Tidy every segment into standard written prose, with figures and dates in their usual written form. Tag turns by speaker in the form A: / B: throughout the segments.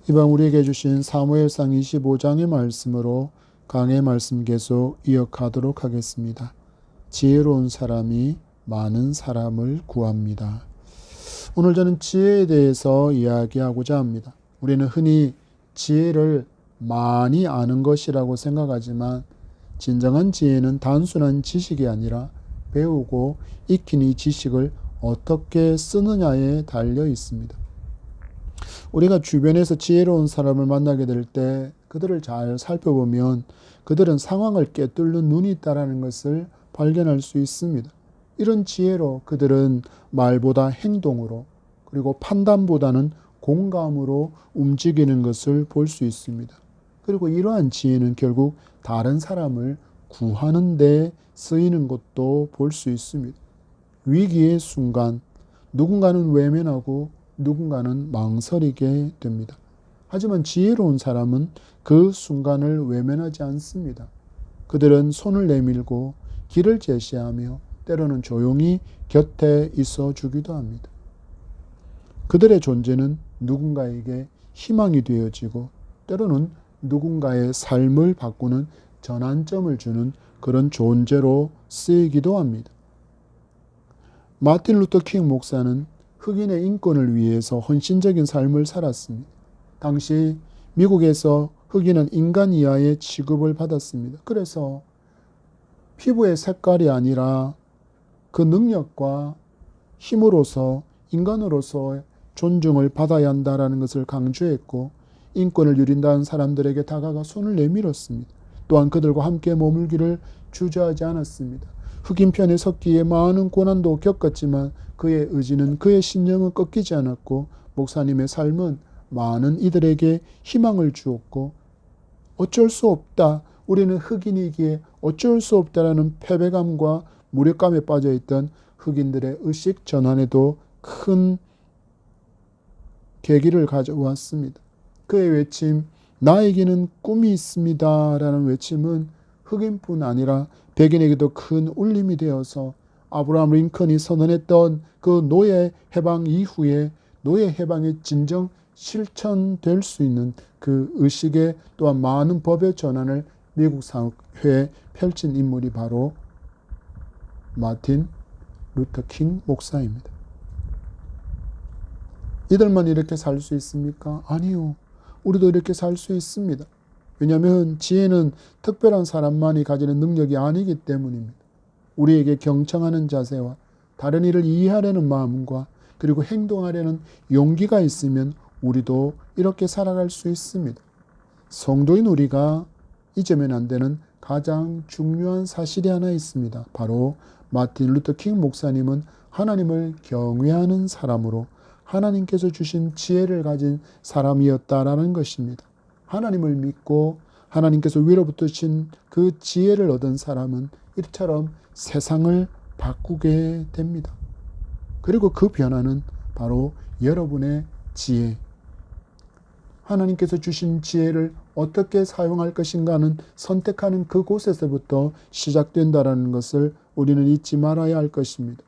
A: 이방 우리에게 주신 사무엘상 25장의 말씀으로 강의 말씀 계속 이어가도록 하겠습니다. 지혜로운 사람이 많은 사람을 구합니다. 오늘 저는 지혜에 대해서 이야기하고자 합니다. 우리는 흔히 지혜를 많이 아는 것이라고 생각하지만 진정한 지혜는 단순한 지식이 아니라 배우고 익힌 이 지식을 어떻게 쓰느냐에 달려 있습니다. 우리가 주변에서 지혜로운 사람을 만나게 될 때 그들을 잘 살펴보면 그들은 상황을 꿰뚫는 눈이 있다는 것을 발견할 수 있습니다. 이런 지혜로 그들은 말보다 행동으로 그리고 판단보다는 공감으로 움직이는 것을 볼 수 있습니다. 그리고 이러한 지혜는 결국 다른 사람을 구하는 데 쓰이는 것도 볼 수 있습니다. 위기의 순간 누군가는 외면하고 누군가는 망설이게 됩니다. 하지만 지혜로운 사람은 그 순간을 외면하지 않습니다. 그들은 손을 내밀고 길을 제시하며 때로는 조용히 곁에 있어 주기도 합니다. 그들의 존재는 누군가에게 희망이 되어지고 때로는 누군가의 삶을 바꾸는 전환점을 주는 그런 존재로 쓰이기도 합니다. 마틴 루터 킹 목사는 흑인의 인권을 위해서 헌신적인 삶을 살았습니다. 당시 미국에서 흑인은 인간 이하의 취급을 받았습니다. 그래서 피부의 색깔이 아니라 그 능력과 힘으로서 인간으로서 존중을 받아야 한다는 것을 강조했고 인권을 누린다는 사람들에게 다가가 손을 내밀었습니다. 또한 그들과 함께 머물기를 주저하지 않았습니다. 흑인 편에 섰기에 많은 고난도 겪었지만 그의 의지는 그의 신념은 꺾이지 않았고 목사님의 삶은 많은 이들에게 희망을 주었고 어쩔 수 없다. 우리는 흑인이기에 어쩔 수 없다라는 패배감과 무력감에 빠져있던 흑인들의 의식 전환에도 큰 계기를 가져왔습니다. 그의 외침, 나에게는 꿈이 있습니다 라는 외침은 흑인뿐 아니라 백인에게도 큰 울림이 되어서 아브라함 링컨이 선언했던 그 노예 해방 이후에 노예 해방의 진정 실천될 수 있는 그 의식에 또한 많은 법의 전환을 미국 사회에 펼친 인물이 바로 마틴 루터 킹 목사입니다. 이들만 이렇게 살 수 있습니까? 아니요. 우리도 이렇게 살 수 있습니다. 왜냐하면 지혜는 특별한 사람만이 가지는 능력이 아니기 때문입니다. 우리에게 경청하는 자세와 다른 이를 이해하려는 마음과 그리고 행동하려는 용기가 있으면 우리도 이렇게 살아갈 수 있습니다. 성도인 우리가 잊으면 안 되는 가장 중요한 사실이 하나 있습니다. 바로 마틴 루터 킹 목사님은 하나님을 경외하는 사람으로 하나님께서 주신 지혜를 가진 사람이었다라는 것입니다. 하나님을 믿고 하나님께서 위로부터 주신 그 지혜를 얻은 사람은 이처럼 세상을 바꾸게 됩니다. 그리고 그 변화는 바로 여러분의 지혜, 하나님께서 주신 지혜를 어떻게 사용할 것인가는 선택하는 그곳에서부터 시작된다는 것을 우리는 잊지 말아야 할 것입니다.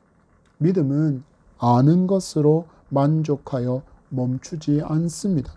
A: 믿음은 아는 것으로 만족하여 멈추지 않습니다.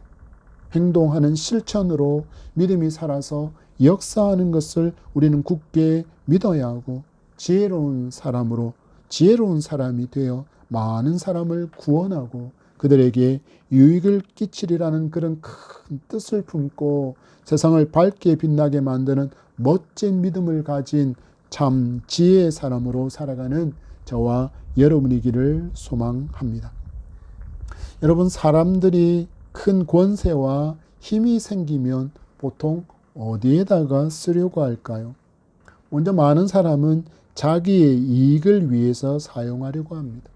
A: 행동하는 실천으로 믿음이 살아서 역사하는 것을 우리는 굳게 믿어야 하고 지혜로운 사람으로 지혜로운 사람이 되어 많은 사람을 구원하고 그들에게 유익을 끼치리라는 그런 큰 뜻을 품고 세상을 밝게 빛나게 만드는 멋진 믿음을 가진 참 지혜의 사람으로 살아가는 저와 여러분이기를 소망합니다. 여러분, 사람들이 큰 권세와 힘이 생기면 보통 어디에다가 쓰려고 할까요? 먼저 많은 사람은 자기의 이익을 위해서 사용하려고 합니다.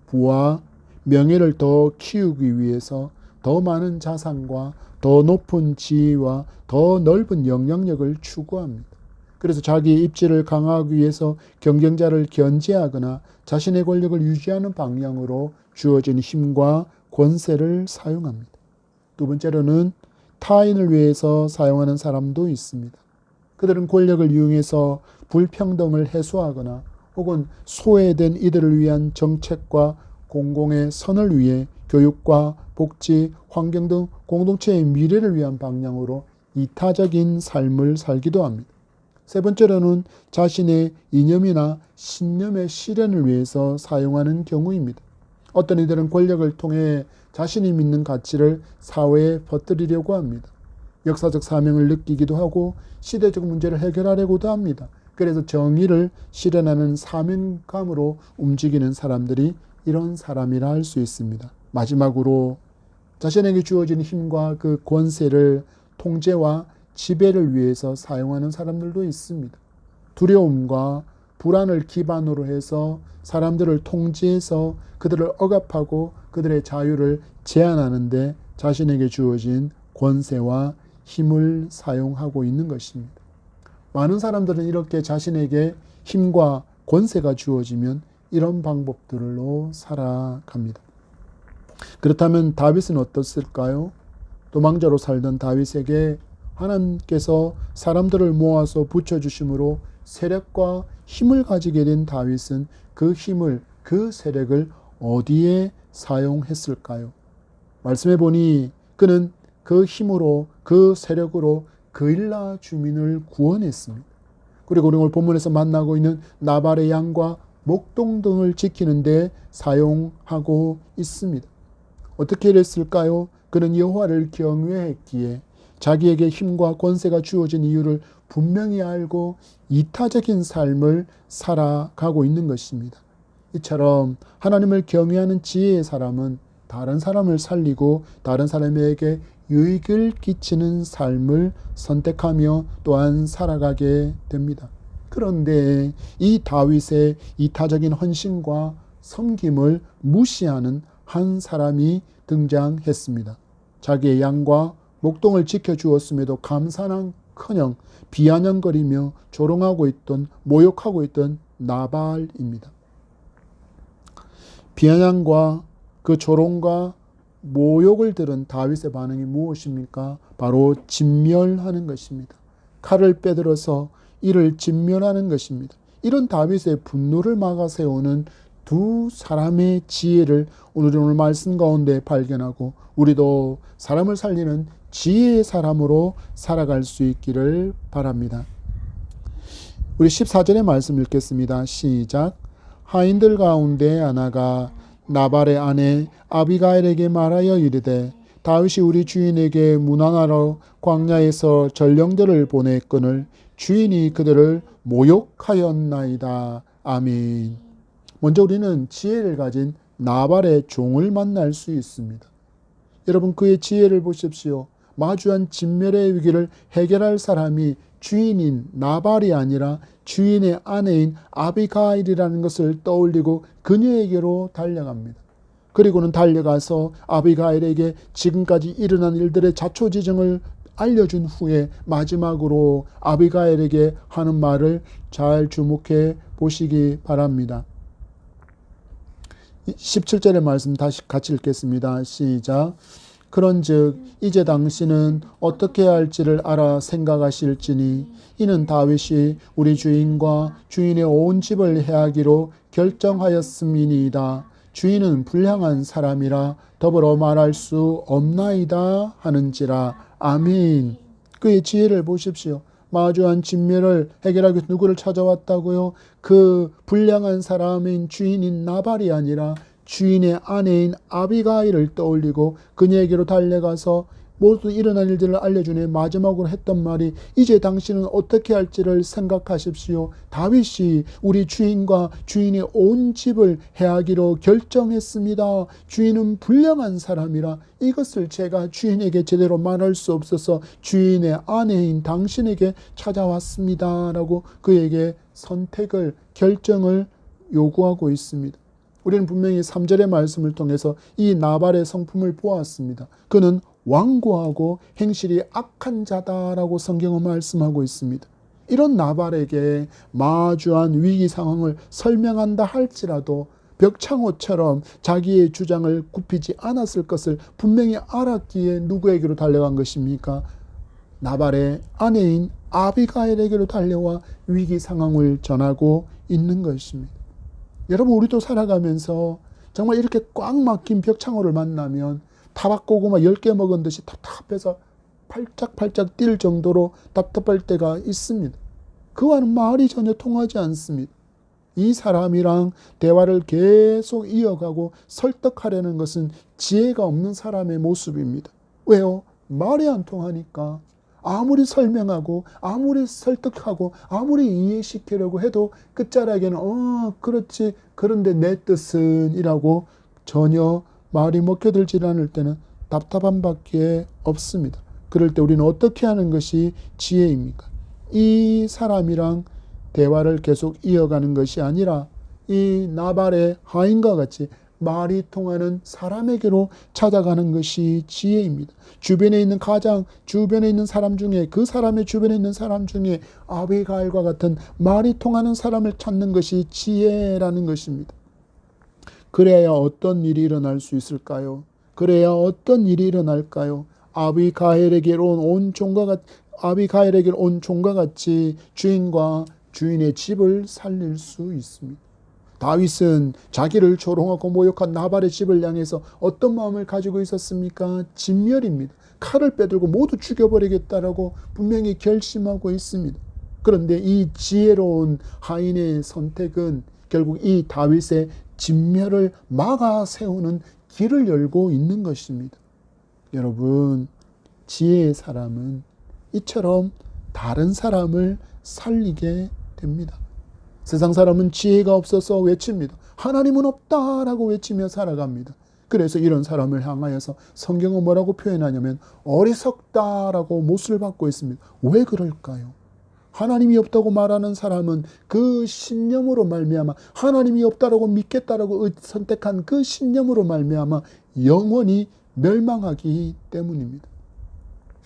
A: 부와 명예를 더 키우기 위해서 더 많은 자산과 더 높은 지위와 더 넓은 영향력을 추구합니다. 그래서 자기의 입지를 강화하기 위해서 경쟁자를 견제하거나 자신의 권력을 유지하는 방향으로 주어진 힘과 권세를 사용합니다. 두 번째로는 타인을 위해서 사용하는 사람도 있습니다. 그들은 권력을 이용해서 불평등을 해소하거나 혹은 소외된 이들을 위한 정책과 공공의 선을 위해 교육과 복지, 환경 등 공동체의 미래를 위한 방향으로 이타적인 삶을 살기도 합니다. 세 번째로는 자신의 이념이나 신념의 실현을 위해서 사용하는 경우입니다. 어떤 이들은 권력을 통해 자신이 믿는 가치를 사회에 퍼뜨리려고 합니다. 역사적 사명을 느끼기도 하고 시대적 문제를 해결하려고도 합니다. 그래서 정의를 실현하는 사명감으로 움직이는 사람들이 이런 사람이라 할 수 있습니다. 마지막으로 자신에게 주어진 힘과 그 권세를 통제와 지배를 위해서 사용하는 사람들도 있습니다. 두려움과 불안을 기반으로 해서 사람들을 통제해서 그들을 억압하고 그들의 자유를 제한하는데 자신에게 주어진 권세와 힘을 사용하고 있는 것입니다. 많은 사람들은 이렇게 자신에게 힘과 권세가 주어지면 이런 방법들로 살아갑니다. 그렇다면 다윗은 어떻을까요? 도망자로 살던 다윗에게 하나님께서 사람들을 모아서 붙여주심으로 세력과 힘을 가지게 된 다윗은 그 힘을, 그 세력을 어디에 사용했을까요? 말씀해 보니 그는 그 힘으로, 그 세력으로 그일라 주민을 구원했습니다. 그리고 우리 오늘 본문에서 만나고 있는 나발의 양과 목동 등을 지키는 데 사용하고 있습니다. 어떻게 이랬을까요? 그는 여호와를 경외했기에 자기에게 힘과 권세가 주어진 이유를 분명히 알고 이타적인 삶을 살아가고 있는 것입니다. 이처럼 하나님을 경외하는 지혜의 사람은 다른 사람을 살리고 다른 사람에게 유익을 끼치는 삶을 선택하며 또한 살아가게 됩니다. 그런데 이 다윗의 이타적인 헌신과 섬김을 무시하는 한 사람이 등장했습니다. 자기의 양과 목동을 지켜주었음에도 감사는커녕 비아냥거리며 조롱하고 있던, 모욕하고 있던 나발입니다. 비아냥과 그 조롱과 모욕을 들은 다윗의 반응이 무엇입니까? 바로 진멸하는 것입니다. 칼을 빼들어서 이를 진멸하는 것입니다. 이런 다윗의 분노를 막아 세우는 두 사람의 지혜를 오늘 말씀 가운데 발견하고 우리도 사람을 살리는 지혜의 사람으로 살아갈 수 있기를 바랍니다. 우리 14절의 말씀 읽겠습니다. 시작. 하인들 가운데 하나가 나발의 아내 아비가일에게 말하여 이르되 다윗이 우리 주인에게 문안하러 광야에서 전령들을 보냈거늘 주인이 그들을 모욕하였나이다. 아멘. 먼저 우리는 지혜를 가진 나발의 종을 만날 수 있습니다. 여러분 그의 지혜를 보십시오. 마주한 진멸의 위기를 해결할 사람이 주인인 나발이 아니라 주인의 아내인 아비가일이라는 것을 떠올리고 그녀에게로 달려갑니다. 그리고는 달려가서 아비가일에게 지금까지 일어난 일들의 자초지정을 알려준 후에 마지막으로 아비가일에게 하는 말을 잘 주목해 보시기 바랍니다. 17절의 말씀 다시 같이 읽겠습니다. 시작. 그런즉 이제 당신은 어떻게 할지를 알아 생각하실지니 이는 다윗이 우리 주인과 주인의 온 집을 해하기로 결정하였음이니이다. 주인은 불량한 사람이라 더불어 말할 수 없나이다 하는지라. 아멘. 그의 지혜를 보십시오. 마주한 진멸을 해결하기 위해서 누구를 찾아왔다고요? 그 불량한 사람인 주인인 나발이 아니라 주인의 아내인 아비가일을 떠올리고 그녀에게로 달려가서 모두 일어난 일들을 알려주네. 마지막으로 했던 말이 이제 당신은 어떻게 할지를 생각하십시오. 다윗이 우리 주인과 주인의 온 집을 해하기로 결정했습니다. 주인은 불량한 사람이라 이것을 제가 주인에게 제대로 말할 수 없어서 주인의 아내인 당신에게 찾아왔습니다. 라고 그에게 선택을, 결정을 요구하고 있습니다. 우리는 분명히 3절의 말씀을 통해서 이 나발의 성품을 보았습니다. 그는 완고하고 행실이 악한 자다라고 성경은 말씀하고 있습니다. 이런 나발에게 마주한 위기 상황을 설명한다 할지라도 벽창호처럼 자기의 주장을 굽히지 않았을 것을 분명히 알았기에 누구에게로 달려간 것입니까? 나발의 아내인 아비가일에게로 달려와 위기 상황을 전하고 있는 것입니다. 여러분 우리도 살아가면서 정말 이렇게 꽉 막힌 벽창호를 만나면 타박고구마 10개 먹은 듯이 답답해서 팔짝팔짝 뛸 정도로 답답할 때가 있습니다. 그와는 말이 전혀 통하지 않습니다. 이 사람이랑 대화를 계속 이어가고 설득하려는 것은 지혜가 없는 사람의 모습입니다. 왜요? 말이 안 통하니까. 아무리 설명하고 아무리 설득하고 아무리 이해시키려고 해도 끝자락에는 그렇지, 그런데 내 뜻은 이라고 전혀 말이 먹혀들지 않을 때는 답답한 밖에 없습니다. 그럴 때 우리는 어떻게 하는 것이 지혜입니까? 이 사람이랑 대화를 계속 이어가는 것이 아니라 이 나발의 하인과 같이 말이 통하는 사람에게로 찾아가는 것이 지혜입니다. 주변에 있는 사람 중에, 그 사람의 주변에 있는 사람 중에 아비가일과 같은 말이 통하는 사람을 찾는 것이 지혜라는 것입니다. 그래야 어떤 일이 일어날 수 있을까요? 그래야 어떤 일이 일어날까요? 아비가일에게 온 종과 같이 주인과 주인의 집을 살릴 수 있습니다. 다윗은 자기를 조롱하고 모욕한 나발의 집을 향해서 어떤 마음을 가지고 있었습니까? 진멸입니다. 칼을 빼들고 모두 죽여버리겠다라고 분명히 결심하고 있습니다. 그런데 이 지혜로운 하인의 선택은 결국 이 다윗의 진멸을 막아 세우는 길을 열고 있는 것입니다. 여러분, 지혜의 사람은 이처럼 다른 사람을 살리게 됩니다. 세상 사람은 지혜가 없어서 외칩니다. 하나님은 없다라고 외치며 살아갑니다. 그래서 이런 사람을 향하여서 성경은 뭐라고 표현하냐면 어리석다라고 못을 받고 있습니다. 왜 그럴까요? 하나님이 없다고 말하는 사람은 그 신념으로 말미암아, 하나님이 없다라고 믿겠다라고 선택한 그 신념으로 말미암아 영원히 멸망하기 때문입니다.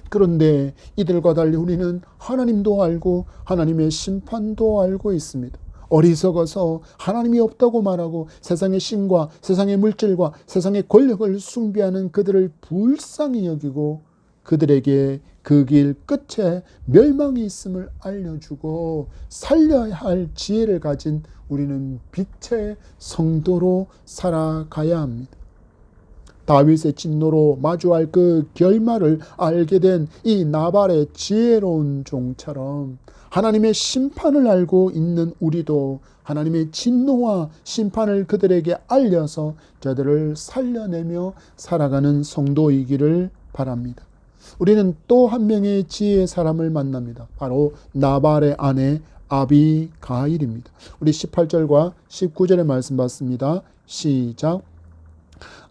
A: 그런데 이들과 달리 우리는 하나님도 알고 하나님의 심판도 알고 있습니다. 어리석어서 하나님이 없다고 말하고 세상의 신과 세상의 물질과 세상의 권력을 숭배하는 그들을 불쌍히 여기고 그들에게 그 길 끝에 멸망이 있음을 알려주고 살려야 할 지혜를 가진 우리는 빛의 성도로 살아가야 합니다. 다윗의 진노로 마주할 그 결말을 알게 된 이 나발의 지혜로운 종처럼 하나님의 심판을 알고 있는 우리도 하나님의 진노와 심판을 그들에게 알려서 저들을 살려내며 살아가는 성도이기를 바랍니다. 우리는 또 한 명의 지혜의 사람을 만납니다. 바로 나발의 아내 아비가일입니다. 우리 18절과 19절의 말씀 봤습니다. 시작.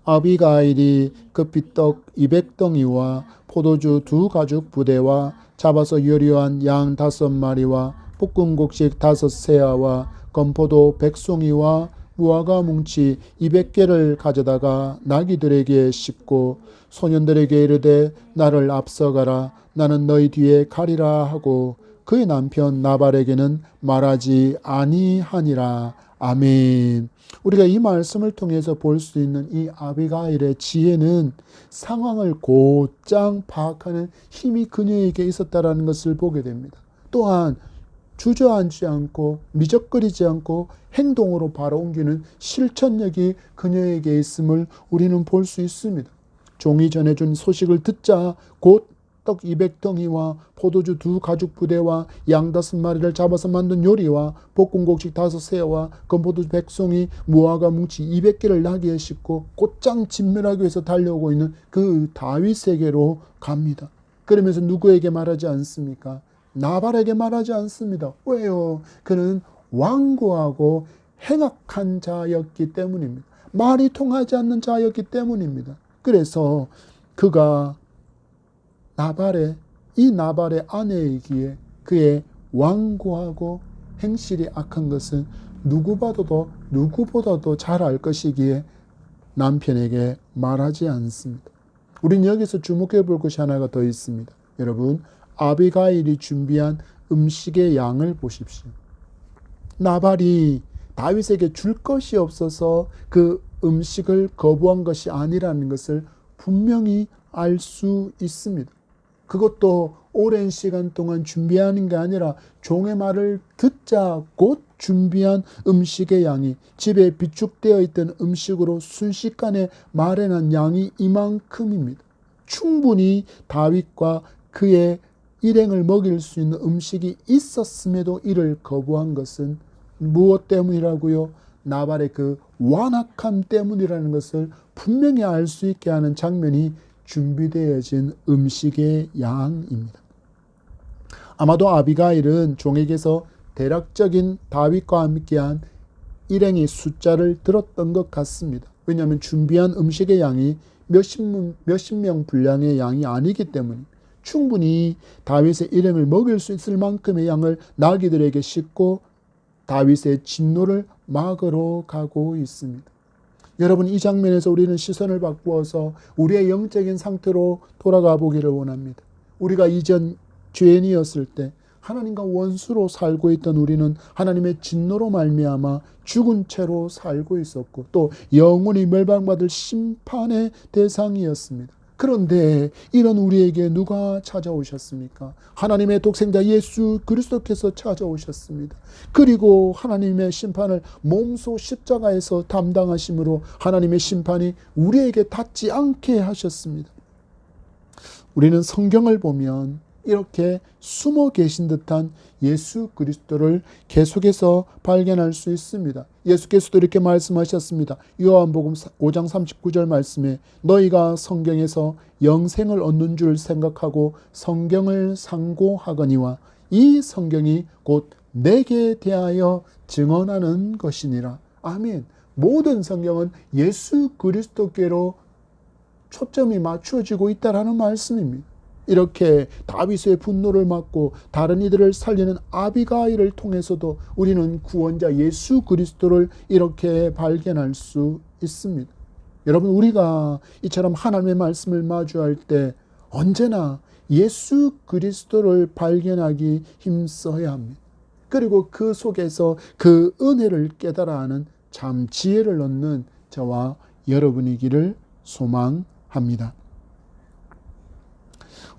A: 아비가일이 급히 떡 200덩이와 포도주 2가죽 부대와 잡아서 요리한 양 5마리와 볶은 곡식 5세아와 건포도 100송이와 무화과 뭉치 200개를 가져다가 나귀들에게 씹고 소년들에게 이르되 나를 앞서가라 나는 너희 뒤에 가리라 하고 그의 남편 나발에게는 말하지 아니하니라. 아멘. 우리가 이 말씀을 통해서 볼 수 있는 이 아비가일의 지혜는 상황을 곧장 파악하는 힘이 그녀에게 있었다라는 것을 보게 됩니다. 또한 주저앉지 않고 미적거리지 않고 행동으로 바로 옮기는 실천력이 그녀에게 있음을 우리는 볼 수 있습니다. 종이 전해준 소식을 듣자 곧 떡 200덩이와 포도주 2가죽 부대와 양 5마리를 잡아서 만든 요리와 볶은 곡식 5세와 건포도 100송이 무화과 뭉치 200개를 나귀에 싣고 곧장 진멸하기 위해서 달려오고 있는 그 다윗에게로 갑니다. 그러면서 누구에게 말하지 않습니까? 나발에게 말하지 않습니다. 왜요? 그는 완고하고 행악한 자였기 때문입니다. 말이 통하지 않는 자였기 때문입니다. 그래서 그가 이 나발의 아내이기에 그의 완고하고 행실이 악한 것은 누구보다도 잘 알 것이기에 남편에게 말하지 않습니다. 우린 여기서 주목해 볼 것이 하나가 더 있습니다. 여러분, 아비가일이 준비한 음식의 양을 보십시오. 나발이 다윗에게 줄 것이 없어서 그 음식을 거부한 것이 아니라는 것을 분명히 알 수 있습니다. 그것도 오랜 시간 동안 준비하는 게 아니라 종의 말을 듣자 곧 준비한 음식의 양이, 집에 비축되어 있던 음식으로 순식간에 마련한 양이 이만큼입니다. 충분히 다윗과 그의 일행을 먹일 수 있는 음식이 있었음에도 이를 거부한 것은 무엇 때문이라고요? 나발의 그 완악함 때문이라는 것을 분명히 알 수 있게 하는 장면이 준비되어진 음식의 양입니다. 아마도 아비가일은 종에게서 대략적인 다윗과 함께한 일행의 숫자를 들었던 것 같습니다. 왜냐하면 준비한 음식의 양이 몇십 명 분량의 양이 아니기 때문에 충분히 다윗의 일행을 먹일 수 있을 만큼의 양을 나귀들에게 싣고 다윗의 진노를 막으러 가고 있습니다. 여러분, 이 장면에서 우리는 시선을 바꾸어서 우리의 영적인 상태로 돌아가 보기를 원합니다. 우리가 이전 죄인이었을 때 하나님과 원수로 살고 있던 우리는 하나님의 진노로 말미암아 죽은 채로 살고 있었고 또 영원히 멸망받을 심판의 대상이었습니다. 그런데 이런 우리에게 누가 찾아오셨습니까? 하나님의 독생자 예수 그리스도께서 찾아오셨습니다. 그리고 하나님의 심판을 몸소 십자가에서 담당하심으로 하나님의 심판이 우리에게 닿지 않게 하셨습니다. 우리는 성경을 보면 이렇게 숨어 계신 듯한 예수 그리스도를 계속해서 발견할 수 있습니다. 예수께서도 이렇게 말씀하셨습니다. 요한복음 5장 39절 말씀에 너희가 성경에서 영생을 얻는 줄 생각하고 성경을 상고하거니와 이 성경이 곧 내게 대하여 증언하는 것이니라. 아멘. 모든 성경은 예수 그리스도께로 초점이 맞춰지고 있다라는 말씀입니다. 이렇게 다윗의 분노를 막고 다른 이들을 살리는 아비가일을 통해서도 우리는 구원자 예수 그리스도를 이렇게 발견할 수 있습니다. 여러분, 우리가 이처럼 하나님의 말씀을 마주할 때 언제나 예수 그리스도를 발견하기 힘써야 합니다. 그리고 그 속에서 그 은혜를 깨달아 하는 참 지혜를 얻는 저와 여러분이기를 소망합니다.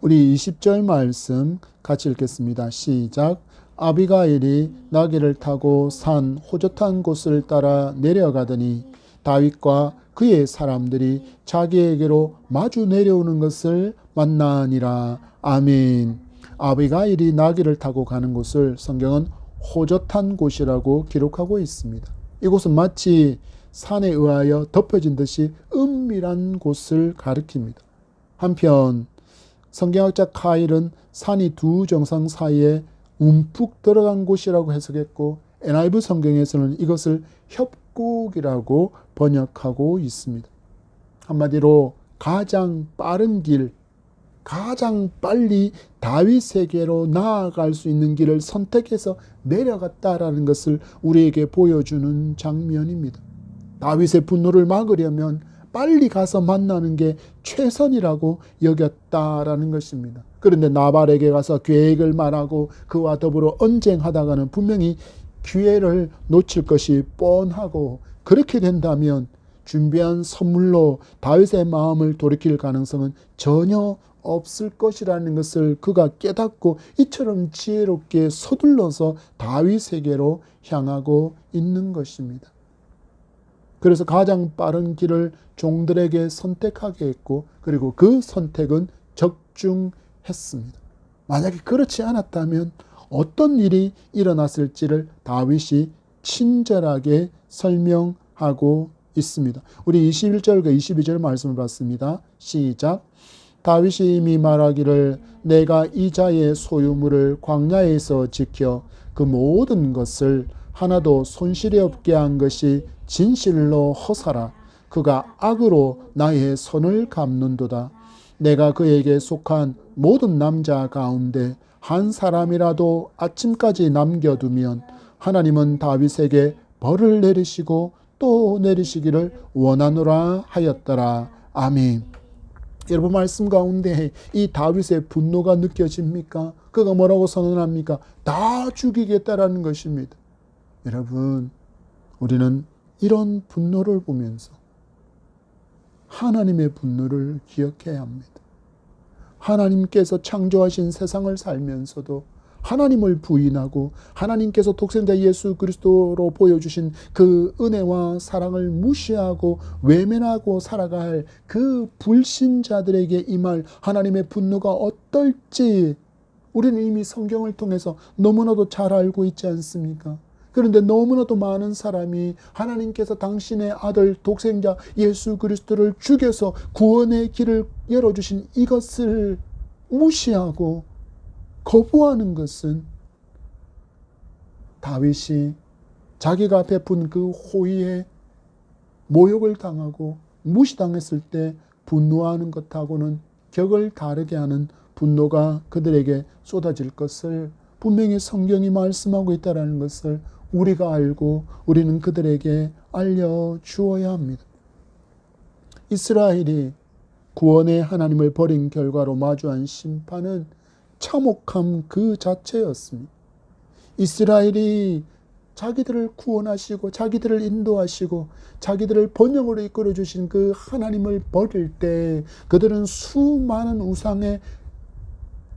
A: 우리 20절 말씀 같이 읽겠습니다. 시작. 아비가일이 나귀를 타고 산 호젓한 곳을 따라 내려가더니 다윗과 그의 사람들이 자기에게로 마주 내려오는 것을 만나니라. 아멘. 아비가일이 나귀를 타고 가는 곳을 성경은 호젓한 곳이라고 기록하고 있습니다. 이곳은 마치 산에 의하여 덮여진 듯이 은밀한 곳을 가리킵니다. 한편 성경학자 카일은 산이 두 정상 사이에 움푹 들어간 곳이라고 해석했고 NIV 성경에서는 이것을 협곡이라고 번역하고 있습니다. 한마디로 가장 빠른 길, 가장 빨리 다윗에게로 나아갈 수 있는 길을 선택해서 내려갔다라는 것을 우리에게 보여주는 장면입니다. 다윗의 분노를 막으려면 빨리 가서 만나는 게 최선이라고 여겼다라는 것입니다. 그런데 나발에게 가서 계획을 말하고 그와 더불어 언쟁하다가는 분명히 기회를 놓칠 것이 뻔하고 그렇게 된다면 준비한 선물로 다윗의 마음을 돌이킬 가능성은 전혀 없을 것이라는 것을 그가 깨닫고 이처럼 지혜롭게 서둘러서 다윗에게로 향하고 있는 것입니다. 그래서 가장 빠른 길을 종들에게 선택하게 했고 그리고 그 선택은 적중했습니다. 만약에 그렇지 않았다면 어떤 일이 일어났을지를 다윗이 친절하게 설명하고 있습니다. 우리 21절과 22절 말씀을 봤습니다. 시작. 다윗이 이미 말하기를 내가 이 자의 소유물을 광야에서 지켜 그 모든 것을 하나도 손실이 없게 한 것이 진실로 허사라. 그가 악으로 나의 손을 갚는도다. 내가 그에게 속한 모든 남자 가운데 한 사람이라도 아침까지 남겨두면 하나님은 다윗에게 벌을 내리시고 또 내리시기를 원하노라 하였더라. 아멘. 여러분, 말씀 가운데 이 다윗의 분노가 느껴집니까? 그가 뭐라고 선언합니까? 다 죽이겠다라는 것입니다. 여러분, 우리는 이런 분노를 보면서 하나님의 분노를 기억해야 합니다. 하나님께서 창조하신 세상을 살면서도 하나님을 부인하고 하나님께서 독생자 예수 그리스도로 보여주신 그 은혜와 사랑을 무시하고 외면하고 살아갈 그 불신자들에게 임할 하나님의 분노가 어떨지 우리는 이미 성경을 통해서 너무나도 잘 알고 있지 않습니까? 그런데 너무나도 많은 사람이 하나님께서 당신의 아들 독생자 예수 그리스도를 죽여서 구원의 길을 열어주신 이것을 무시하고 거부하는 것은 다윗이 자기가 베푼 그 호의에 모욕을 당하고 무시당했을 때 분노하는 것하고는 격을 다르게 하는 분노가 그들에게 쏟아질 것을 분명히 성경이 말씀하고 있다는 것을 우리가 알고 우리는 그들에게 알려주어야 합니다. 이스라엘이 구원의 하나님을 버린 결과로 마주한 심판은 참혹함 그 자체였습니다. 이스라엘이 자기들을 구원하시고 자기들을 인도하시고 자기들을 번영으로 이끌어 주신 그 하나님을 버릴 때 그들은 수많은 우상의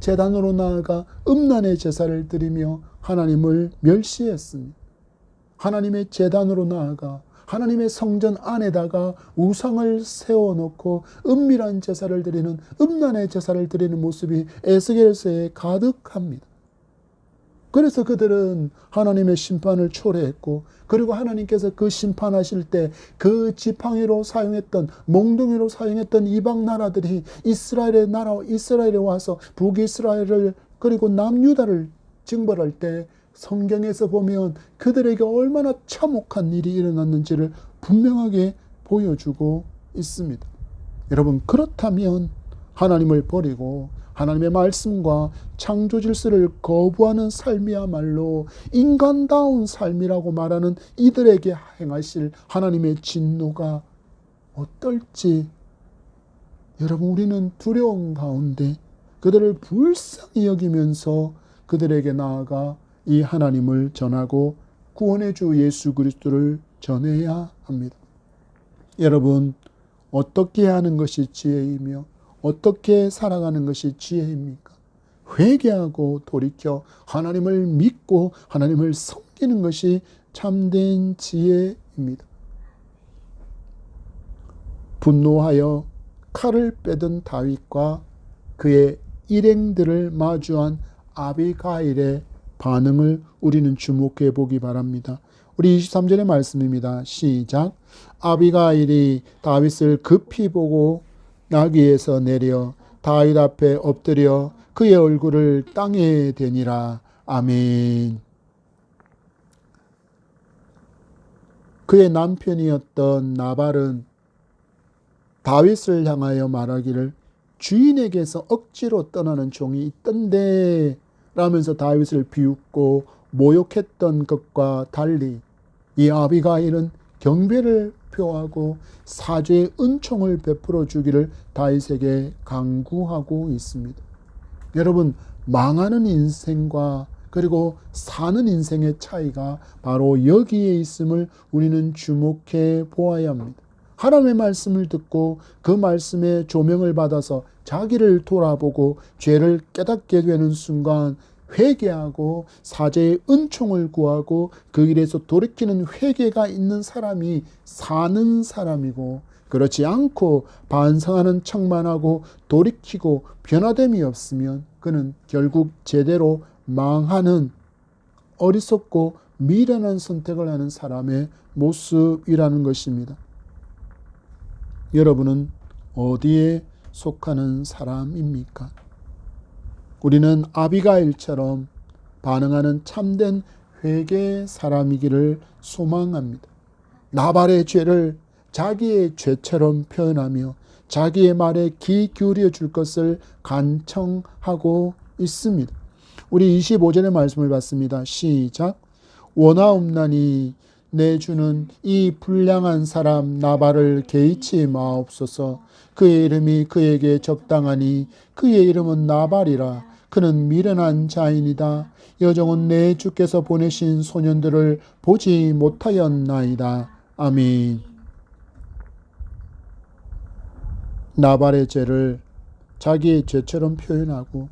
A: 제단으로 나아가 음란의 제사를 드리며 하나님을 멸시했습니다. 하나님의 제단으로 나아가 하나님의 성전 안에다가 우상을 세워놓고 은밀한 제사를 드리는 음란의 제사를 드리는 모습이 에스겔서에 가득합니다. 그래서 그들은 하나님의 심판을 초래했고 그리고 하나님께서 그 심판하실 때 그 지팡이로 사용했던 몽둥이로 사용했던 이방 나라들이 이스라엘의 나라 이스라엘에 와서 북이스라엘을 그리고 남유다를 징벌할 때 성경에서 보면 그들에게 얼마나 참혹한 일이 일어났는지를 분명하게 보여주고 있습니다. 여러분, 그렇다면 하나님을 버리고 하나님의 말씀과 창조 질서를 거부하는 삶이야말로 인간다운 삶이라고 말하는 이들에게 행하실 하나님의 진노가 어떨지 여러분, 우리는 두려움 가운데 그들을 불쌍히 여기면서 그들에게 나아가 이 하나님을 전하고 구원의 주 예수 그리스도를 전해야 합니다. 여러분, 어떻게 하는 것이 지혜이며 어떻게 살아가는 것이 지혜입니까? 회개하고 돌이켜 하나님을 믿고 하나님을 섬기는 것이 참된 지혜입니다. 분노하여 칼을 빼든 다윗과 그의 일행들을 마주한 아비가일의 반응을 우리는 주목해 보기 바랍니다. 우리 23절의 말씀입니다. 시작. 아비가일이 다윗을 급히 보고 나귀에서 내려 다윗 앞에 엎드려 그의 얼굴을 땅에 대니라. 아멘. 그의 남편이었던 나발은 다윗을 향하여 말하기를 주인에게서 억지로 떠나는 종이 있던데 라면서 다윗을 비웃고 모욕했던 것과 달리 이 아비가일은 경배를 표하고 사죄의 은총을 베풀어 주기를 다윗에게 강구하고 있습니다. 여러분, 망하는 인생과 그리고 사는 인생의 차이가 바로 여기에 있음을 우리는 주목해 보아야 합니다. 하나님의 말씀을 듣고 그 말씀의 조명을 받아서 자기를 돌아보고 죄를 깨닫게 되는 순간 회개하고 사죄의 은총을 구하고 그 길에서 돌이키는 회개가 있는 사람이 사는 사람이고, 그렇지 않고 반성하는 척만 하고 돌이키고 변화됨이 없으면 그는 결국 제대로 망하는 어리석고 미련한 선택을 하는 사람의 모습이라는 것입니다. 여러분은 어디에 속하는 사람입니까? 우리는 아비가일처럼 반응하는 참된 회개의 사람이기를 소망합니다. 나발의 죄를 자기의 죄처럼 표현하며 자기의 말에 귀 기울여 줄 것을 간청하고 있습니다. 우리 25절의 말씀을 봤습니다. 시작. 원하옵나니 내 주는 이 불량한 사람 나발을 개의치 마옵소서. 그의 이름이 그에게 적당하니 그의 이름은 나발이라. 그는 미련한 자인이다. 여종은 내 주께서 보내신 소년들을 보지 못하였나이다. 아멘. 나발의 죄를 자기의 죄처럼 표현하고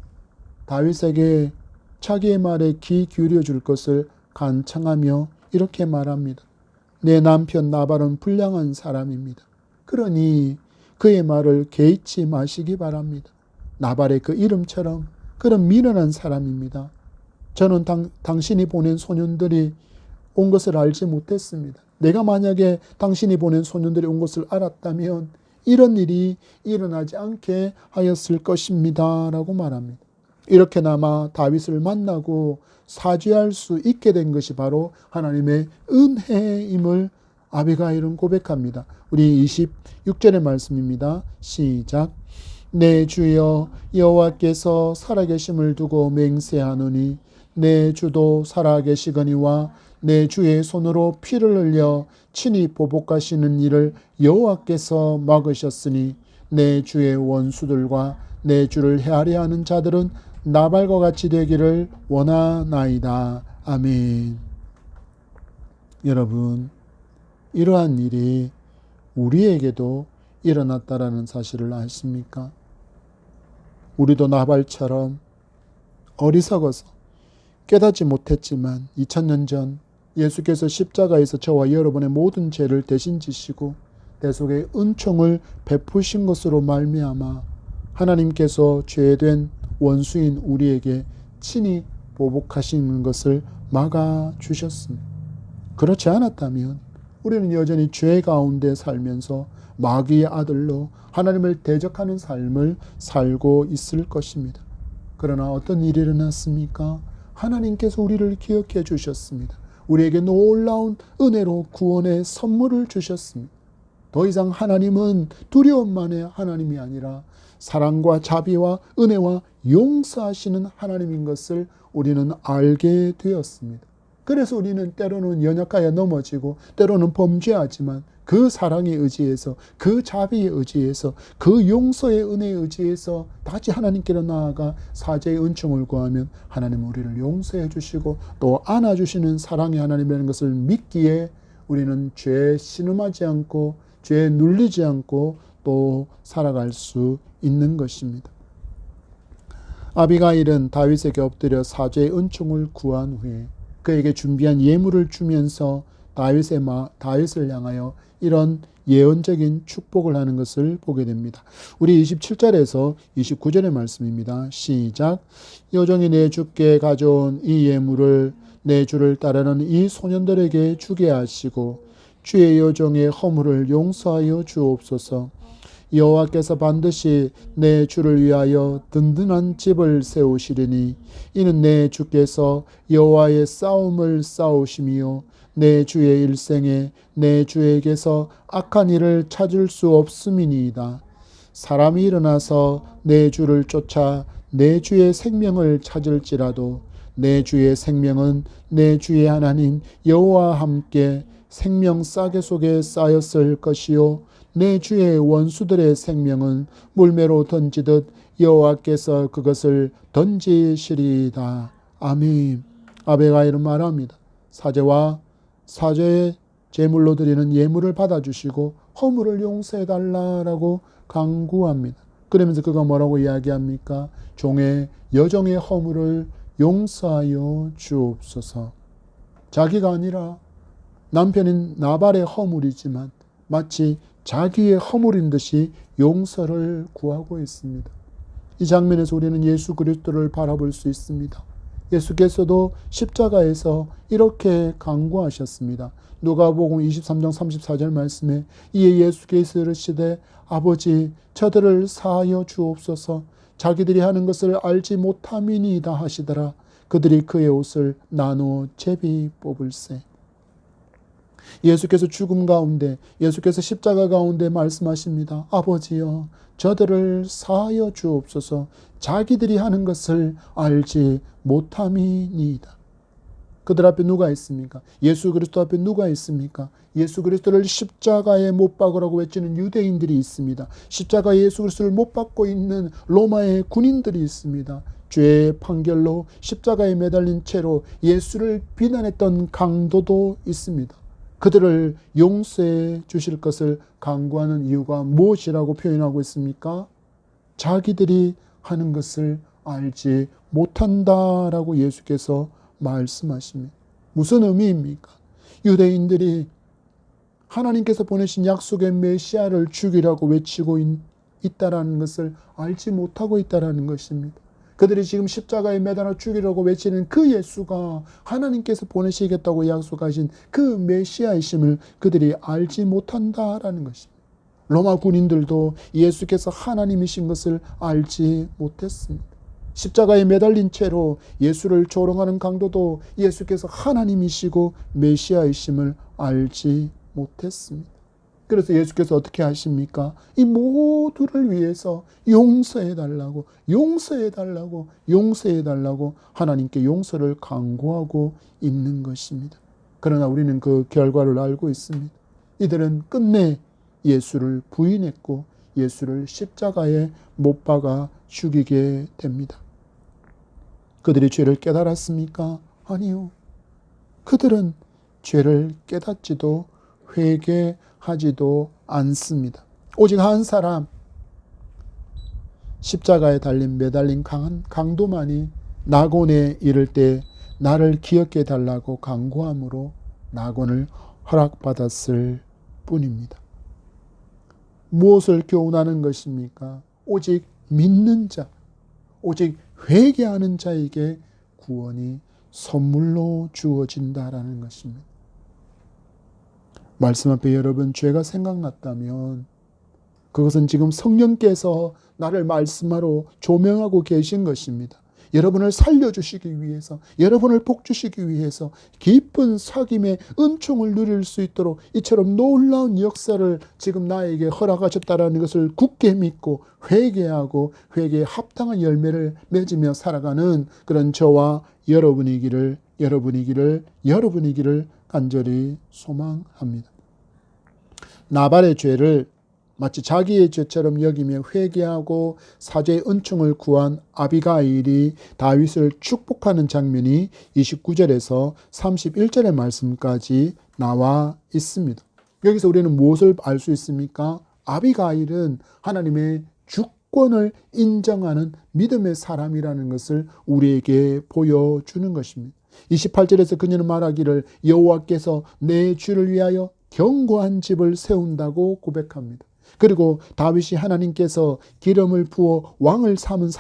A: 다윗에게 자기의 말에 귀 기울여 줄 것을 간청하며 이렇게 말합니다. 내 남편 나발은 불량한 사람입니다. 그러니 그의 말을 개의치 마시기 바랍니다. 나발의 그 이름처럼 그런 미련한 사람입니다. 저는 당신이 보낸 소년들이 온 것을 알지 못했습니다. 내가 만약에 당신이 보낸 소년들이 온 것을 알았다면 이런 일이 일어나지 않게 하였을 것입니다. 라고 말합니다. 이렇게나마 다윗을 만나고 사죄할 수 있게 된 것이 바로 하나님의 은혜임을 아비가일은 고백합니다. 우리 26절의 말씀입니다. 시작. 내 주여 여호와께서 살아계심을 두고 맹세하노니 내 주도 살아계시거니와 내 주의 손으로 피를 흘려 친히 보복하시는 일을 여호와께서 막으셨으니 내 주의 원수들과 내 주를 헤아려 하는 자들은 나발과 같이 되기를 원하나이다. 아멘. 여러분, 이러한 일이 우리에게도 일어났다라는 사실을 아십니까? 우리도 나발처럼 어리석어서 깨닫지 못했지만 2000년 전 예수께서 십자가에서 저와 여러분의 모든 죄를 대신 지시고 대속의 은총을 베푸신 것으로 말미암아 하나님께서 죄된 원수인 우리에게 친히 보복하시는 것을 막아주셨습니다. 그렇지 않았다면 우리는 여전히 죄 가운데 살면서 마귀의 아들로 하나님을 대적하는 삶을 살고 있을 것입니다. 그러나 어떤 일이 일어났습니까? 하나님께서 우리를 기억해 주셨습니다. 우리에게 놀라운 은혜로 구원의 선물을 주셨습니다. 더 이상 하나님은 두려움만의 하나님이 아니라 사랑과 자비와 은혜와 용서하시는 하나님인 것을 우리는 알게 되었습니다. 그래서 우리는 때로는 연약하여 넘어지고 때로는 범죄하지만 그 사랑에 의지해서 그 자비에 의지해서 그 용서의 은혜에 의지해서 다시 하나님께로 나아가 사죄의 은총을 구하면 하나님은 우리를 용서해 주시고 또 안아주시는 사랑의 하나님이라는 것을 믿기에 우리는 죄에 신음하지 않고 죄에 눌리지 않고 또 살아갈 수 있는 것입니다. 아비가일은 다윗에게 엎드려 사죄의 은총을 구한 후에 그에게 준비한 예물을 주면서 다윗을 향하여 이런 예언적인 축복을 하는 것을 보게 됩니다. 우리 27절에서 29절의 말씀입니다. 시작. 여종이 내 주께 가져온 이 예물을 내 주를 따르는 이 소년들에게 주게 하시고 주의 여종의 허물을 용서하여 주옵소서. 여호와께서 반드시 내 주를 위하여 든든한 집을 세우시리니 이는 내 주께서 여호와의 싸움을 싸우심이요 내 주의 일생에 내 주에게서 악한 일을 찾을 수 없음이니이다. 사람이 일어나서 내 주를 쫓아 내 주의 생명을 찾을지라도 내 주의 생명은 내 주의 하나님 여호와와 함께 생명 싸개 속에 쌓였을 것이요 내 주의 원수들의 생명은 물매로 던지듯 여호와께서 그것을 던지시리이다. 아멘. 아비가일은 말합니다. 사죄의 제물로 드리는 예물을 받아주시고 허물을 용서해달라고 간구합니다. 그러면서 그가 뭐라고 이야기합니까? 여종의 허물을 용서하여 주옵소서. 자기가 아니라 남편인 나발의 허물이지만 마치 자기의 허물인 듯이 용서를 구하고 있습니다. 이 장면에서 우리는 예수 그리스도를 바라볼 수 있습니다. 예수께서도 십자가에서 이렇게 간구하셨습니다. 누가복음 23장 34절 말씀에 이에 예수께서 이르시되 아버지 저들을 사하여 주옵소서 자기들이 하는 것을 알지 못함이니이다 하시더라. 그들이 그의 옷을 나누어 제비 뽑을세. 예수께서 죽음 가운데 예수께서 십자가 가운데 말씀하십니다. 아버지여 저들을 사하여 주옵소서 자기들이 하는 것을 알지 못함이니이다. 그들 앞에 누가 있습니까? 예수 그리스도 앞에 누가 있습니까? 예수 그리스도를 십자가에 못 박으라고 외치는 유대인들이 있습니다. 십자가에 예수 그리스도를 못 박고 있는 로마의 군인들이 있습니다. 죄의 판결로 십자가에 매달린 채로 예수를 비난했던 강도도 있습니다. 그들을 용서해 주실 것을 간구하는 이유가 무엇이라고 표현하고 있습니까? 자기들이 하는 것을 알지 못한다라고 예수께서 말씀하십니다. 무슨 의미입니까? 유대인들이 하나님께서 보내신 약속의 메시아를 죽이라고 외치고 있다라는 것을 알지 못하고 있다라는 것입니다. 그들이 지금 십자가에 매달아 죽이라고 외치는 그 예수가 하나님께서 보내시겠다고 약속하신 그 메시아이심을 그들이 알지 못한다라는 것입니다. 로마 군인들도 예수께서 하나님이신 것을 알지 못했습니다. 십자가에 매달린 채로 예수를 조롱하는 강도도 예수께서 하나님이시고 메시아이심을 알지 못했습니다. 그래서 예수께서 어떻게 하십니까? 이 모두를 위해서 용서해달라고 하나님께 용서를 강구하고 있는 것입니다. 그러나 우리는 그 결과를 알고 있습니다. 이들은 끝내 예수를 부인했고 예수를 십자가에 못 박아 죽이게 됩니다. 그들이 죄를 깨달았습니까? 아니요. 그들은 죄를 깨닫지도 회개하지도 않습니다. 오직 한 사람, 십자가에 매달린 강도만이 낙원에 이를 때 나를 기억해 달라고 간구함으로 낙원을 허락받았을 뿐입니다. 무엇을 교훈하는 것입니까? 오직 믿는 자, 오직 회개하는 자에게 구원이 선물로 주어진다라는 것입니다. 말씀 앞에 여러분 죄가 생각났다면 그것은 지금 성령께서 나를 말씀하러 조명하고 계신 것입니다. 여러분을 살려주시기 위해서, 여러분을 복주시기 위해서 깊은 사귐의 은총을 누릴 수 있도록 이처럼 놀라운 역사를 지금 나에게 허락하셨다라는 것을 굳게 믿고 회개하고 회개에 합당한 열매를 맺으며 살아가는 그런 저와 여러분이기를 간절히 소망합니다. 나발의 죄를 마치 자기의 죄처럼 여기며 회개하고 사죄의 은총을 구한 아비가일이 다윗을 축복하는 장면이 29절에서 31절의 말씀까지 나와 있습니다. 여기서 우리는 무엇을 알 수 있습니까? 아비가일은 하나님의 주권을 인정하는 믿음의 사람이라는 것을 우리에게 보여주는 것입니다. 28절에서 그녀는 말하기를 여호와께서 내 주를 위하여 견고한 집을 세운다고 고백합니다. 그리고 다윗이 하나님께서 기름을 부어 왕을 삼은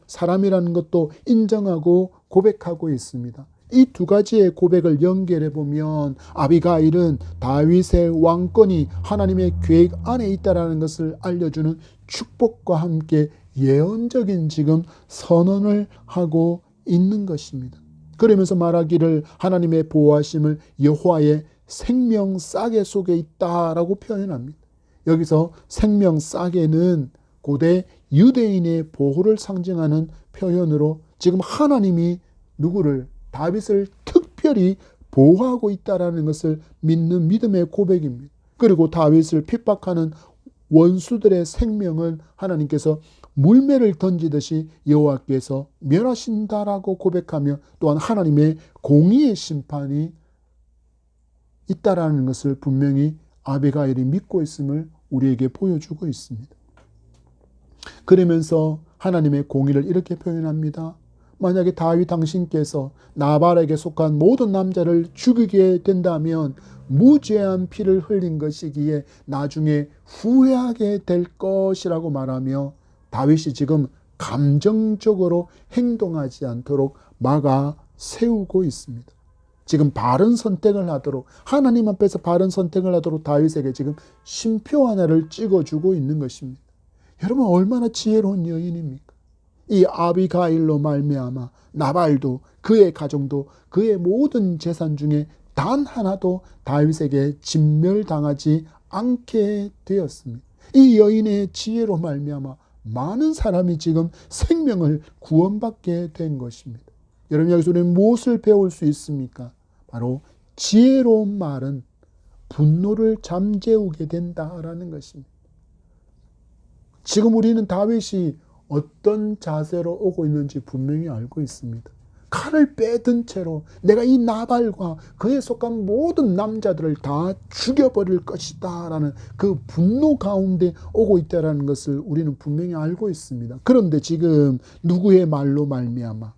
A: 사람이라는 것도 인정하고 고백하고 있습니다. 이 두 가지의 고백을 연결해 보면 아비가일은 다윗의 왕권이 하나님의 계획 안에 있다는 것을 알려주는 축복과 함께 예언적인 지금 선언을 하고 있는 것입니다. 그러면서 말하기를 하나님의 보호하심을 여호와의 생명 싸개 속에 있다라고 표현합니다. 여기서 생명 싸개는 고대 유대인의 보호를 상징하는 표현으로 지금 하나님이 누구를 다윗을 특별히 보호하고 있다라는 것을 믿는 믿음의 고백입니다. 그리고 다윗을 핍박하는 원수들의 생명은 하나님께서 물매를 던지듯이 여호와께서 멸하신다라고 고백하며 또한 하나님의 공의의 심판이 있다라는 것을 분명히 아비가일이 믿고 있음을 우리에게 보여주고 있습니다. 그러면서 하나님의 공의를 이렇게 표현합니다. 만약에 다윗 당신께서 나발에게 속한 모든 남자를 죽이게 된다면 무죄한 피를 흘린 것이기에 나중에 후회하게 될 것이라고 말하며 다윗이 지금 감정적으로 행동하지 않도록 막아 세우고 있습니다. 지금 바른 선택을 하도록 하나님 앞에서 바른 선택을 하도록 다윗에게 지금 쉼표 하나를 찍어주고 있는 것입니다. 여러분 얼마나 지혜로운 여인입니까? 이 아비가일로 말미암아 나발도 그의 가정도 그의 모든 재산 중에 단 하나도 다윗에게 진멸당하지 않게 되었습니다. 이 여인의 지혜로 말미암아 많은 사람이 지금 생명을 구원받게 된 것입니다. 여러분 여기서 우리는 무엇을 배울 수 있습니까? 바로 지혜로운 말은 분노를 잠재우게 된다라는 것입니다. 지금 우리는 다윗이 어떤 자세로 오고 있는지 분명히 알고 있습니다. 칼을 빼든 채로 내가 이 나발과 그에 속한 모든 남자들을 다 죽여버릴 것이다 라는 그 분노 가운데 오고 있다는 것을 우리는 분명히 알고 있습니다. 그런데 지금 누구의 말로 말미암아,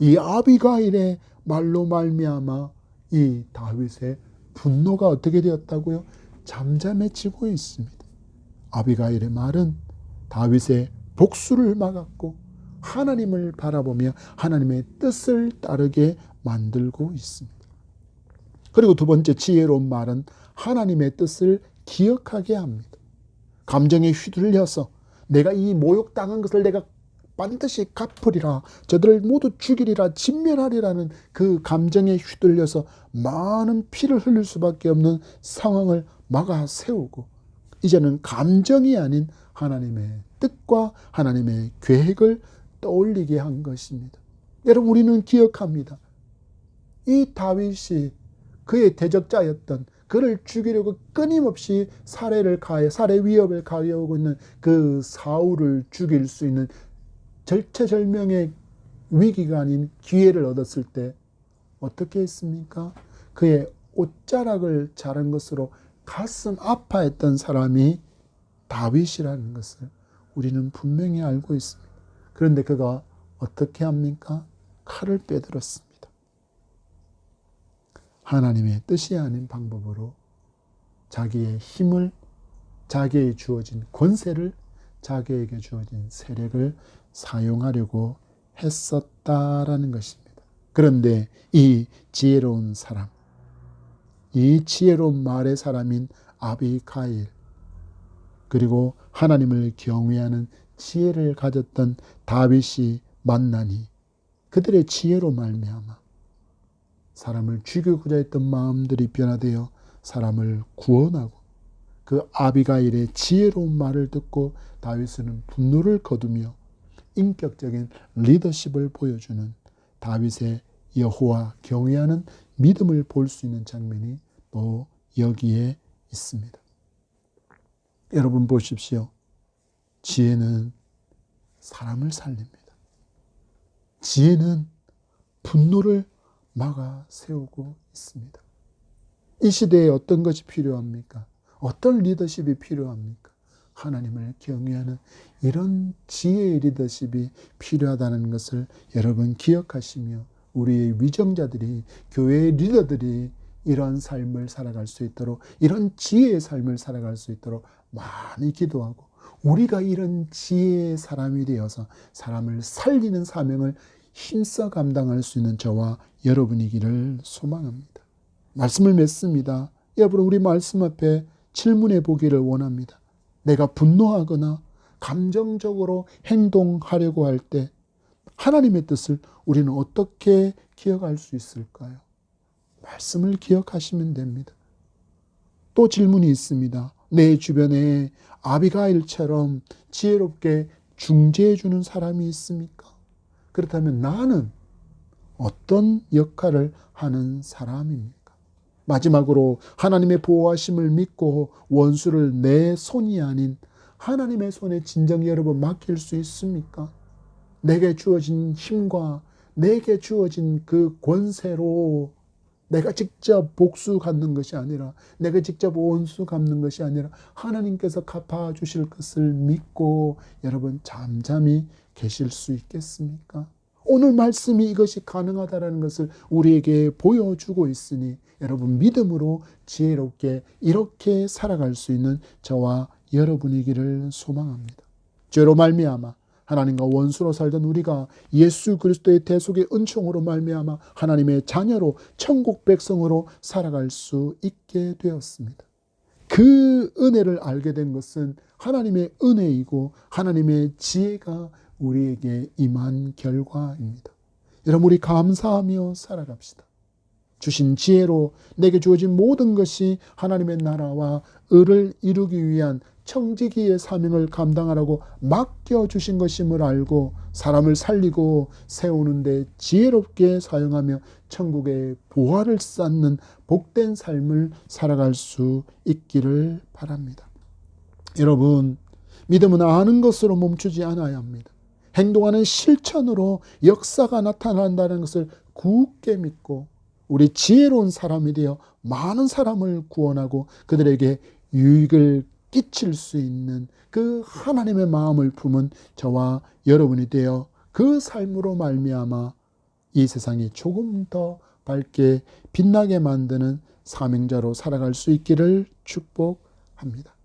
A: 이 아비가일의 말로 말미암아 이 다윗의 분노가 어떻게 되었다고요? 잠잠해지고 있습니다. 아비가일의 말은 다윗의 복수를 막았고 하나님을 바라보며 하나님의 뜻을 따르게 만들고 있습니다. 그리고 두 번째 지혜로운 말은 하나님의 뜻을 기억하게 합니다. 감정에 휘둘려서 내가 이 모욕당한 것을 내가 반드시 갚으리라, 저들을 모두 죽이리라, 진멸하리라는 그 감정에 휘둘려서 많은 피를 흘릴 수밖에 없는 상황을 막아 세우고 이제는 감정이 아닌 하나님의 뜻과 하나님의 계획을 떠올리게 한 것입니다. 여러분, 우리는 기억합니다. 이 다윗이 그의 대적자였던, 그를 죽이려고 끊임없이 살해 위협을 가해오고 있는 그 사울을 죽일 수 있는 절체절명의 위기가 아닌 기회를 얻었을 때 어떻게 했습니까? 그의 옷자락을 자른 것으로 가슴 아파했던 사람이 다윗이라는 것을 우리는 분명히 알고 있습니다. 그런데 그가 어떻게 합니까? 칼을 빼들었습니다. 하나님의 뜻이 아닌 방법으로 자기의 힘을, 자기에게 주어진 권세를, 자기에게 주어진 세력을 사용하려고 했었다라는 것입니다. 그런데 이 지혜로운 사람, 이 지혜로운 말의 사람인 아비가일, 그리고 하나님을 경외하는 지혜를 가졌던 다윗이 만나니 그들의 지혜로 말미암아 사람을 죽이고자 했던 마음들이 변화되어 사람을 구원하고, 그 아비가일의 지혜로운 말을 듣고 다윗은 분노를 거두며 인격적인 리더십을 보여주는 다윗의 여호와 경외하는 믿음을 볼 수 있는 장면이 또 여기에 있습니다. 여러분 보십시오. 지혜는 사람을 살립니다. 지혜는 분노를 막아 세우고 있습니다. 이 시대에 어떤 것이 필요합니까? 어떤 리더십이 필요합니까? 하나님을 경외하는 이런 지혜의 리더십이 필요하다는 것을 여러분 기억하시며 우리의 위정자들이, 교회의 리더들이 이런 삶을 살아갈 수 있도록, 이런 지혜의 삶을 살아갈 수 있도록 많이 기도하고, 우리가 이런 지혜의 사람이 되어서 사람을 살리는 사명을 힘써 감당할 수 있는 저와 여러분이기를 소망합니다. 말씀을 맺습니다. 여러분, 우리 말씀 앞에 질문해 보기를 원합니다. 내가 분노하거나 감정적으로 행동하려고 할 때 하나님의 뜻을 우리는 어떻게 기억할 수 있을까요? 말씀을 기억하시면 됩니다. 또 질문이 있습니다. 내 주변에 아비가일처럼 지혜롭게 중재해 주는 사람이 있습니까? 그렇다면 나는 어떤 역할을 하는 사람입니까? 마지막으로 하나님의 보호하심을 믿고 원수를 내 손이 아닌 하나님의 손에 진정 여러분 맡길 수 있습니까? 내게 주어진 힘과 내게 주어진 그 권세로 내가 직접 복수 갚는 것이 아니라, 내가 직접 원수 갚는 것이 아니라 하나님께서 갚아주실 것을 믿고 여러분 잠잠히 계실 수 있겠습니까? 오늘 말씀이 이것이 가능하다는 것을 우리에게 보여주고 있으니 여러분 믿음으로 지혜롭게 이렇게 살아갈 수 있는 저와 여러분이기를 소망합니다. 죄로 말미암아 하나님과 원수로 살던 우리가 예수 그리스도의 대속의 은총으로 말미암아 하나님의 자녀로 천국 백성으로 살아갈 수 있게 되었습니다. 그 은혜를 알게 된 것은 하나님의 은혜이고 하나님의 지혜가 우리에게 임한 결과입니다. 여러분, 우리 감사하며 살아갑시다. 주신 지혜로 내게 주어진 모든 것이 하나님의 나라와 의를 이루기 위한 청지기의 사명을 감당하라고 맡겨주신 것임을 알고 사람을 살리고 세우는데 지혜롭게 사용하며 천국의 보화를 쌓는 복된 삶을 살아갈 수 있기를 바랍니다. 여러분, 믿음은 아는 것으로 멈추지 않아야 합니다. 행동하는 실천으로 역사가 나타난다는 것을 굳게 믿고 우리 지혜로운 사람이 되어 많은 사람을 구원하고 그들에게 유익을 끼칠 수 있는 그 하나님의 마음을 품은 저와 여러분이 되어 그 삶으로 말미암아 이 세상이 조금 더 밝게 빛나게 만드는 사명자로 살아갈 수 있기를 축복합니다.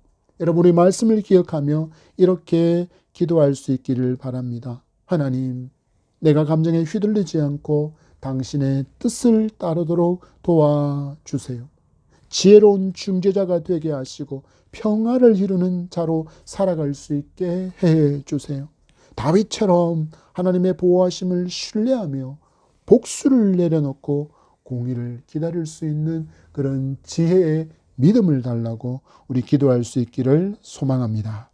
A: 여러분, 우리 말씀을 기억하며 이렇게 기도할 수 있기를 바랍니다. 하나님, 내가 감정에 휘둘리지 않고 당신의 뜻을 따르도록 도와주세요. 지혜로운 중재자가 되게 하시고 평화를 이루는 자로 살아갈 수 있게 해주세요. 다윗처럼 하나님의 보호하심을 신뢰하며 복수를 내려놓고 공의를 기다릴 수 있는 그런 지혜의 믿음을 달라고 우리 기도할 수 있기를 소망합니다.